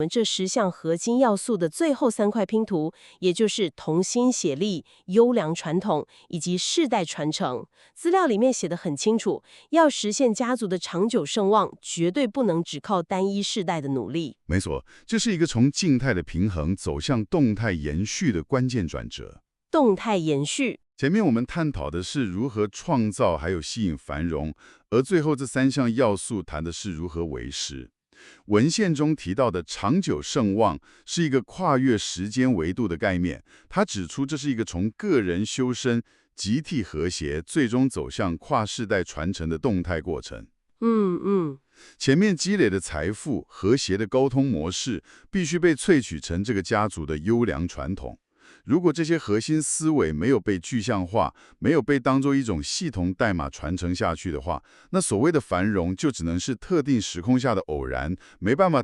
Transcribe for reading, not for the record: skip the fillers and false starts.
这10项核心要素的最后3块拼图，也就是同心协力、优良传统以及世代传承。资料里面写得很清楚，要实现家族的长久盛望，绝对不能只靠单一世代的努力。没错，这是一个从静态的平衡走向动态延续的关键转折。动态延续。前面我们探讨的是如何创造还有吸引繁荣，而最后这3项要素谈的是如何维持。文献中提到的长久盛望是一个跨越时间维度的概念，它指出这是一个从个人修身、集体和谐，最终走向跨世代传承的动态过程。前面积累的财富、和谐的沟通模式，必须被萃取成这个家族的优良传统。如果这些核心思维没有被具象化，没有被当作一种系统代码传承下去的话，那所谓的繁荣就只能是特定时空下的偶然，没办法